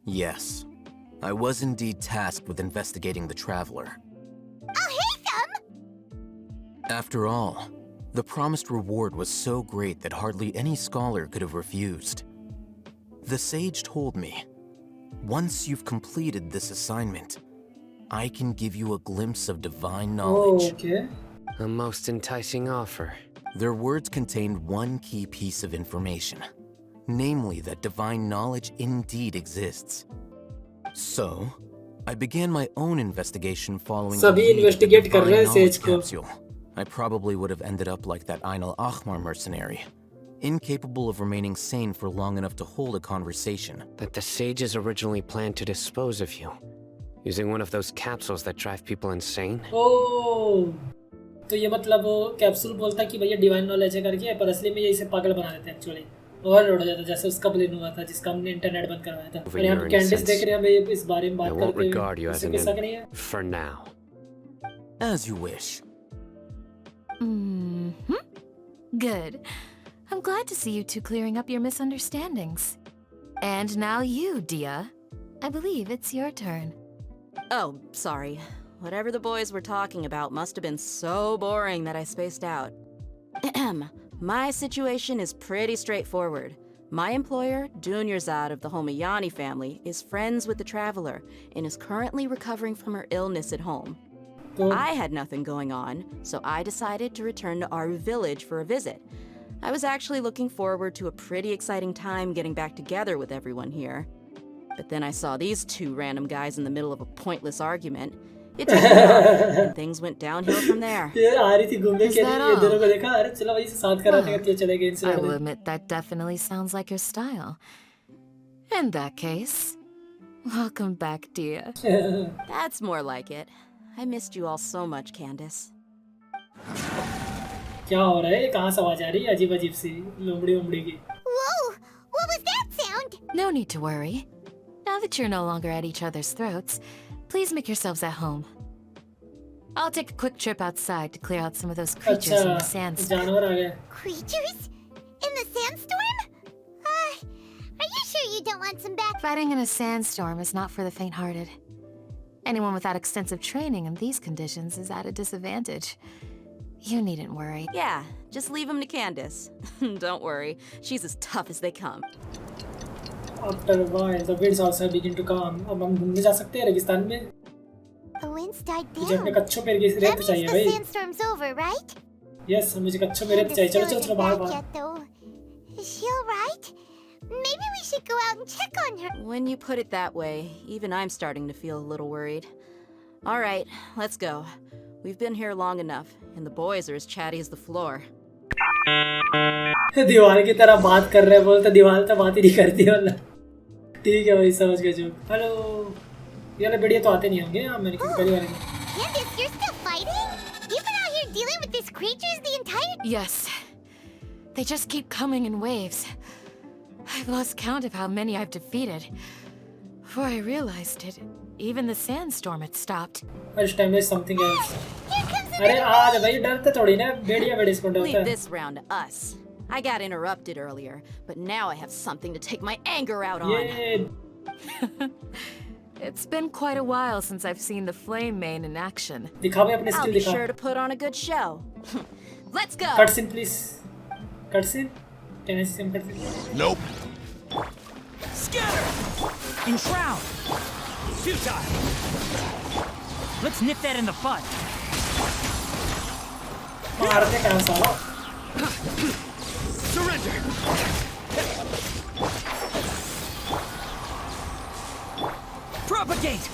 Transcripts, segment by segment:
Yes, I was indeed tasked with investigating the traveler. I'll hate them! After all, the promised reward was so great that hardly any scholar could have refused. The sage told me, once you've completed this assignment, I can give you a glimpse of divine knowledge. Okay. A most enticing offer. Their words contained one key piece of information, namely that divine knowledge indeed exists. So, I began my own investigation following the सभी lead of the investigate कर रहे divine हैं knowledge sage को. capsule. I probably would have ended up like that Einal Ahmar mercenary, incapable of remaining sane for long enough to hold a conversation. That the sages originally planned to dispose of you, using one of those capsules that drive people insane? Oh, तो ये मतलब वो capsule बोलता कि भैया divine knowledge है करके, पर असली में ये इसे पागल बना देते हैं एक्चुअली. ओवरलोड हो जाता जैसे उसका प्लेन हुआ था जिसका हमने इंटरनेट बंद करवाया था. और यहाँ पे कैंडिस देख रहे हैं हमें इस बारे में बात I won't करते regard you हुए. as इससे an कोई शक नहीं है. for now. As you wish. Good. I'm glad to see you two clearing up your misunderstandings. And now you, Dia. I believe it's your turn. Oh, sorry. Whatever the boys were talking about must have been so boring that I spaced out. My situation is pretty straightforward. My employer, Dunyarzad of the Homayani family, is friends with the traveler and is currently recovering from her illness at home. I had nothing going on, so I decided to return to our village for a visit. I was actually looking forward to a pretty exciting time getting back together with everyone here. But then I saw these two random guys in the middle of a pointless argument. It took me off, and things went downhill from there. ये आ रही थी घूमने Is के that लिए ये all? दोनों को देखा. अरे चलो वही से साथ कराते करते चले गए इनसे I will लड़ने. admit that definitely sounds like your style. In that case, welcome back, Dia. That's more like it. I missed you all so much, Candace. क्या हो रहा है? कहाँ से आवाज आ रही है अजीब अजीब सी लोमड़ी उमड़ी की. Whoa! What was that sound? No need to worry. Now that you're no longer at each other's throats, please make yourselves at home. I'll take a quick trip outside to clear out some of those creatures in the अच्छा sandstorm. जानवर आ गए. Creatures? In the sandstorm? Are you sure you don't want some back? Fighting in a sandstorm is not for the faint-hearted. Anyone without extensive training in these conditions is at a disadvantage. You needn't worry. Yeah, just leave them to Candace. Don't worry, she's as tough as they come. After a while, the winds also begin to calm. अब हम घूमने जा सकते हैं रेगिस्तान में. The winds died मुझे अपने down. कच्छों पे रेत That means चाहिए the भाई. sandstorm's over, right? Yes, मुझे कच्छों पे रेत चाहिए. चलो चलो चलो बाहर Back बाहर. yet, though. Is she alright? Maybe we should go out and check on her. When you put it that way, even I'm starting to feel a little worried. All right, let's go. We've been here long enough, and the boys are as chatty as the floor. दीवार की तरह बात कर रहे हैं. बोलते दीवार तो बात ही नहीं करती वाला. ठीक है भाई समझ गए जो. हेलो. ये वाले बढ़िया तो आते नहीं होंगे. हाँ मैंने पहली बार. Candace, you're still fighting? You've been out here dealing with these creatures the entire... Yes. They just keep coming in waves. I've lost count of how many I've defeated. Before I realized it, even the sandstorm had stopped. This time there's something else. Here comes अरे आज भाई डरते थोड़ी ना. भेड़िया भेड़िया इसको डरता Leave है. this round to us. I got interrupted earlier, but now I have something to take my anger out on. ये It's been quite a while since I've seen the flame main in action. दिखा भाई अपने I'll skill be दिखा. sure to put on a good show. Let's go. Cutscene please. Cutscene. Can I see some cutscene? Nope. Scatter! Enshroud! Futile! Let's nip that in the bud. मारते कहाँ साला? Surrender! Propagate!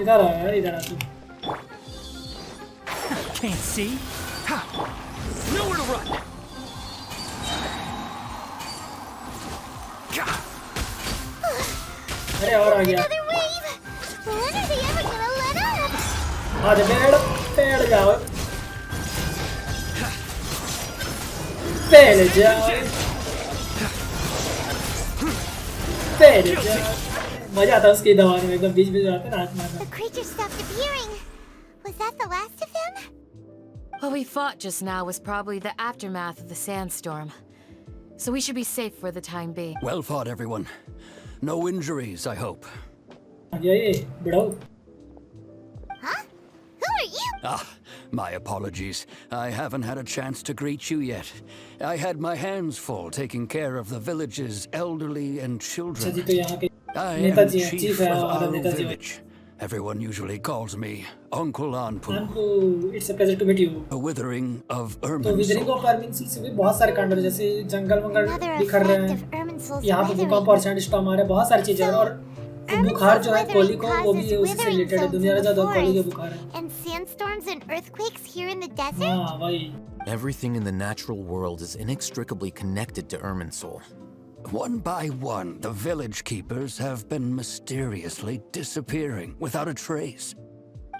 इधर आ इधर आ तू. Can't see? Ha! Nowhere to run! अरे और आ गया. Another wave! When are they ever gonna let up? आज पेड़ जाओ. पेड़ जाओ. पेड़ जाओ. मजा आता है उसकी दवाने में एकदम बीच बीच में आते ना हाथ मारना. The creatures stopped appearing. Was that the last of them? What we fought just now was probably the aftermath of the sandstorm. so we should be safe for the time being. Well fought, everyone. No injuries, I hope. आ गया ये बुढ़ाऊ. Huh? Who are you? Ah, my apologies. I haven't had a chance to greet you yet. I had my hands full taking care of the village's elderly and अच्छा children. जी, तो यहाँ के I am Netaji हैं, chief chief है of और Aru Netaji हैं. village. Everyone usually calls me Uncle Anpu. Anpu, it's a pleasure to meet you. The withering of तो withering Erminsul. Of अर्मिनसुल से भी बहुत सारे कांड हो रहे हैं, जैसे जंगल वंगल Another बिखर रहे effect हैं. of Erminsul's यहाँ पे भूकंप withering. और सैंडस्टॉर्म आ रहे हैं, बहुत सारी चीजें हैं. और बुखार जो है कोली को वो भी उसी से रिलेटेड है. दुनिया में ज्यादा कोली के बुखार है. And sandstorms and earthquakes here in the desert? हाँ वही. Everything in the natural world is inextricably connected to Erminsul. One by one, the village keepers have been mysteriously disappearing without a trace.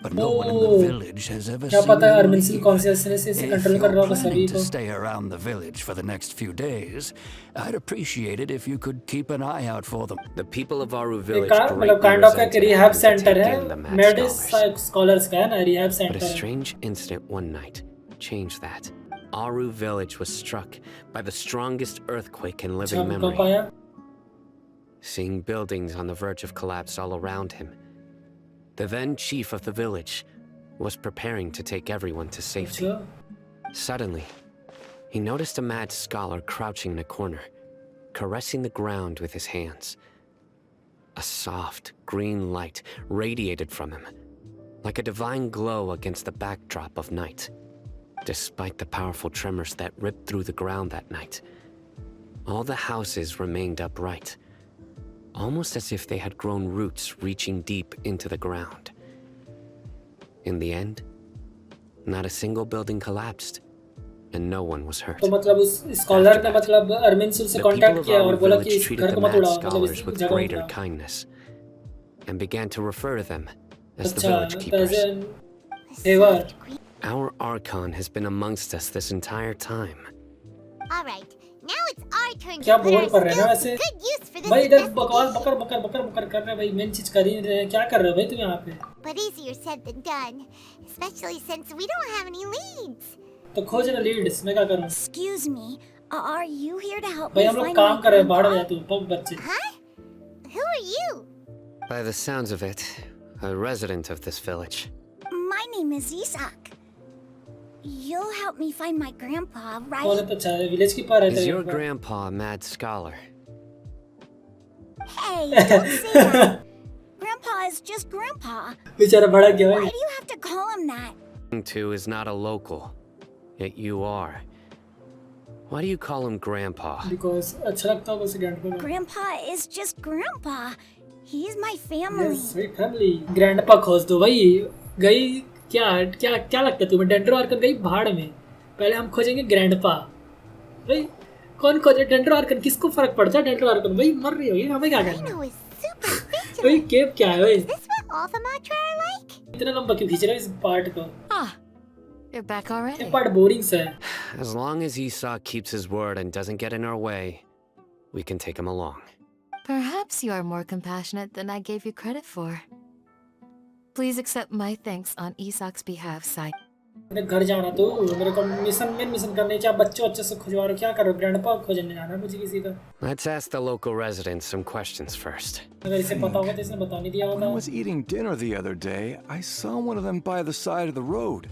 But no one in the Oh. village has ever क्या seen पता है them अर्मिनसुल leave. Consciousness से If control कर रहा you're होगा सभी planning को. to stay around the village for the next few days, I'd appreciate it if you could keep an eye out for them. The people of Aru एक village मतलब greatly kind of एक resented rehab having to centre take है. in the mad मेडिस scholars. Scholars का है ना, rehab But a centre है. strange incident one night changed that. Aru village was struck by the strongest earthquake in अच्छा living भूकंप memory. आया. Seeing buildings on the verge of collapse all around him, the then chief of the village was preparing to take everyone to safety. अच्छा. Suddenly, he noticed a mad scholar crouching in a corner, caressing the ground with his hands. A soft, green light radiated from him, like a divine glow against the backdrop of night. Despite the powerful tremors that ripped through the ground that night, all the houses remained upright, almost as if they had grown roots reaching deep into the ground. In the end, not a single building collapsed, and no one was hurt. तो मतलब उस scholar ने मतलब अर्मिनसुल से The people contact of किया और Aru बोला कि village इस treated घर the को मत mad उड़ाओ, मतलब scholars इस with जगह greater उड़ाओ. kindness, and began to refer to them as the अच्छा, village तो keepers. ऐसे favour. Our archon has been amongst us this entire time. All right, now it's our turn क्या to put बोल our कर रहे हैं ना skills to वैसे. good use for this भाई इधर investigation. बकवास बकर बकर बकर बकर कर रहे हैं भाई. मेन चीज कर ही नहीं रहे हैं. क्या कर रहे हो भाई तुम यहाँ पे? But easier said than done, especially since we don't have any leads. तो खोज ना लीड्स. मैं क्या करूँ? Excuse me, are you here to help भाई me हम लोग find काम my कर रहे हैं. बाहर grandpa? जा तू पग बच्चे. Huh? Who are you? By the sounds of it, a resident of this village. My name is Isak. You'll help me find my grandpa, कौन right? है तो अच्छा है. विलेज की पर है Is तेरे your ऊपर. grandpa a mad scholar? Hey, don't say that. Grandpa is just Grandpa. बेचारा बड़ा गया Why भाई. do you have to call him that? Two is not a local, yet you are. Why do you call him Grandpa? Because अच्छा लगता होगा उसे grandpa का. Grandpa is just Grandpa. He's my family. Yes, sweet family. Grandpa खोज दो भाई. गई क्या क्या क्या लगता है तुम्हें? डेंड्रो आर्कन गई भाड़ में. पहले हम खोजेंगे ग्रैंडपा. भाई कौन खोजे डेंड्रो आर्कन? किसको फर्क पड़ता है डेंड्रो आर्कन? भाई मर रही होगी. हमें क्या करना? Rhino is super भाई vigilant. केप क्या है भाई? Is this what Alphamatra are like? इतना लंबा क्यों खींच रहे हो इस पार्ट को? Ah, you're back ये already. पार्ट बोरिंग सा है. As long as Esau keeps his word and doesn't get in our way, we can take him along. Perhaps you are more compassionate than I gave you credit for. Please accept my thanks on Isak's behalf, Sai. मेरे घर जाना तो मेरे को mission करने. क्या बच्चे से खुजवा रहे हो? क्या कर रहे हो? ग्रैंडपा खोजने जाना है मुझे किसी का. Let's ask the local residents some questions first. अगर इसे पता होगा तो इसने बता नहीं दिया When I होगा. was eating dinner the other day, I saw one of them by the side of the road,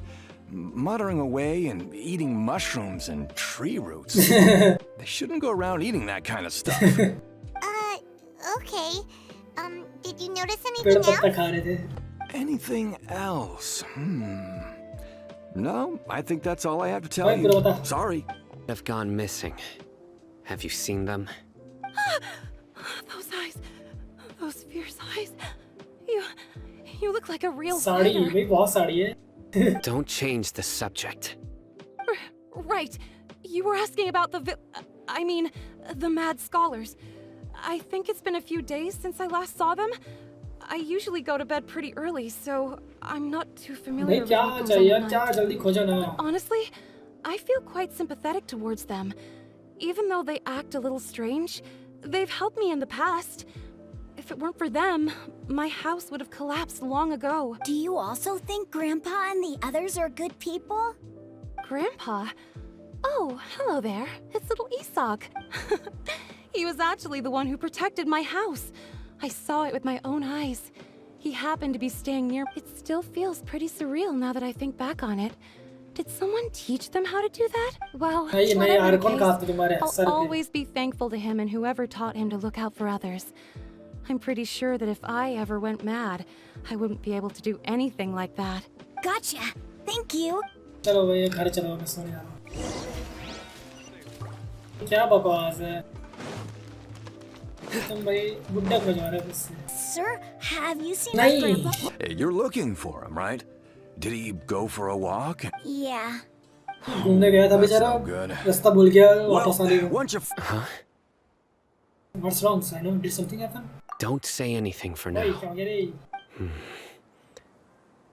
muttering away and eating mushrooms and tree roots. They shouldn't go around eating that kind of stuff. Okay. Did you notice पेड़ anything पत्ता else? खा रहे थे. Anything else? No, I think that's all I have to tell भाई पूरा you. बता. Sorry. Have gone missing. Have you seen them? Those eyes. Those fierce eyes. You look like a real sari fighter. भाई बहुत साड़ी है. Don't change the subject. Right. You were asking about the mad scholars. I think it's been a few days since I last saw them. I usually go to bed pretty early, so I'm not too भाई familiar with क्या what goes चाहिए on यार? at क्या night. जल्दी खोजो ना. Honestly, I feel quite sympathetic towards them. Even though they act a little strange, they've helped me in the past. If it weren't for them, my house would have collapsed long ago. Do you also think Grandpa and the others are good people? Grandpa? Oh, hello there. It's little Isak. He was actually the one who protected my house. I saw it with my own eyes. He happened to be staying near. It still feels pretty surreal now that I think back on it. Did someone teach them how to do that? Well, whatever the case, I'll always be thankful to him and whoever taught him to look out for others. I'm pretty sure that if I ever went mad, I wouldn't be able to do anything like that. Gotcha. Thank you. चलो भाई घर चलो मैं सोने जा रहा हूँ क्या बकवास है तुम भाई बुड्ढा को जा रहे हो इससे Sir, have you seen my grandpa? Hey, you're looking for him, right? Did he go for a walk? Yeah. घूमने गया था बेचारा रास्ता भूल गया वापस आने को Huh? What's wrong, Sino? Did something happen? Don't say anything for now. भाई क्या हो गया रे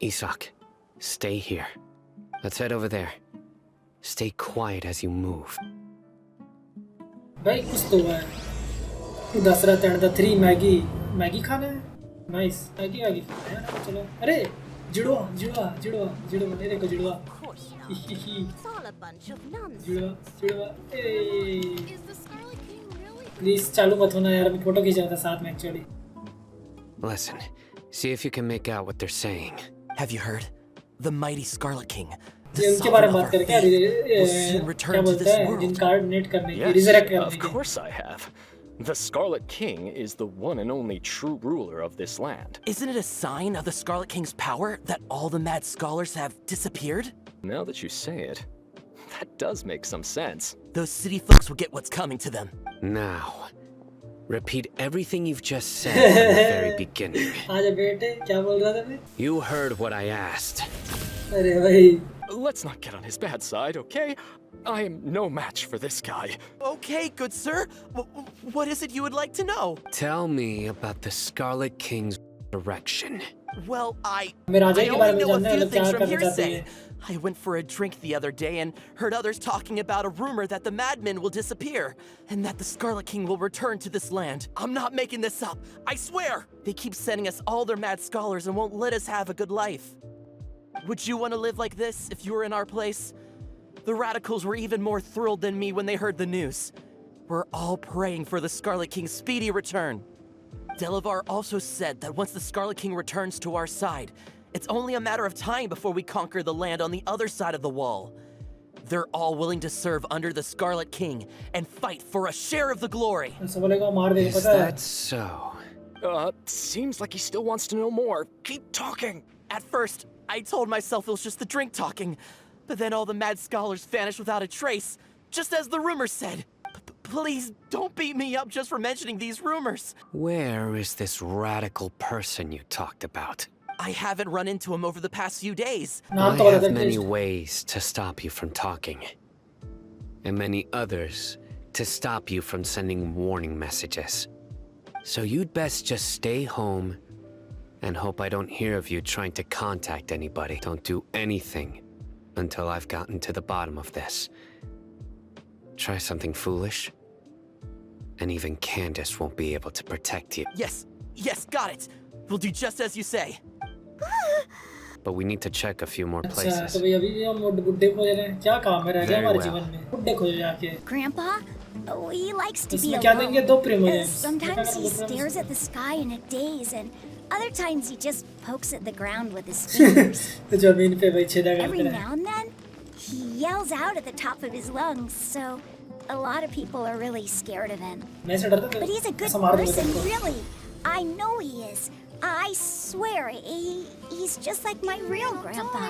Isak, stay here. Let's head over there. Stay quiet as you move. भाई कुछ तो हुआ है दसरा तंड 3 मैगी खाना है नाइस मैगी खाना है चलो अरे जुड़वा ये देखो जुड़वा It's all a bunch of nonsense. जुड़वा प्लीज चालू मत होना यार मैं फोटो खींच रहा था साथ में actually Listen, see if you can make out what they're saying. Have you heard? The mighty Scarlet King, the ये उनके sovereign बारे of में our बात करके faith, will soon क्या return to बोलते this हैं world. इनकार्नेट करने की Yes, रिजरेक्ट करने of की course I have. The Scarlet King is the one and only true ruler of this land. Isn't it a sign of the Scarlet King's power that all the mad scholars have disappeared? Now that you say it, that does make some sense. Those city folks will get what's coming to them. Now, repeat everything you've just said from the very beginning. आजा बेटे क्या बोल रहा था मैं You heard what I asked. अरे भाई Let's not get on his bad side, okay? I am no match for this guy. Okay, good sir. What is it you would like to know? Tell me about the Scarlet King's direction. Well, I मैं राजा के only बारे में know a जानना है few मतलब क्या things from करना चाहते hearsay. हैं I went for a drink the other day and heard others talking about a rumor that the madmen will disappear and that the Scarlet King will return to this land. I'm not making this up. I swear. They keep sending us all their mad scholars and won't let us have a good life. Would you want to live like this if you were in our place? The radicals were even more thrilled than me when they heard the news. We're all praying for the Scarlet King's speedy return. Delavar also said that once the Scarlet King returns to our side, it's only a matter of time before we conquer the land on the other side of the wall. They're all willing to serve under the Scarlet King and fight for a share of the glory. ऐसा बोलेगा मार देगा Is पता है that so? Seems like he still wants to know more. Keep talking. At first, I told myself it was just the drink talking, but then all the mad scholars vanished without a trace, just as the rumors said. Please don't beat me up just for mentioning these rumors. Where is this radical person you talked about? I haven't run into him over the past few days. नाम I तो बता have they many please ways to stop you from talking, and many others to stop you from sending warning messages. So you'd best just stay home and hope I don't hear of you trying to contact anybody. Don't do anything until I've gotten to the bottom of this. Try something foolish, and even Candace won't be able to protect you. Yes, got it. We'll do just as you say. But we need to check a few more अच्छा places. तो भाई अभी भी हम बुड्ढे खोज रहे हैं क्या काम है रह गया Very हमारे well. जीवन में बुड्ढे खोज जाके Grandpa, he likes to be इसमें क्या देंगे alone. दो प्रिमोजेंस Sometimes he stares at the sky in a daze, and other times he just pokes at the ground with his fingers. तो जमीन पे भाई छेदा Every करते हैं now and then, he yells out at the top of his lungs, so a lot of people are really scared of him. मैं से डरता था But he's a good ऐसा मार दूंगा person, तुमको really. I know he is. I swear, he's just like my real grandpa.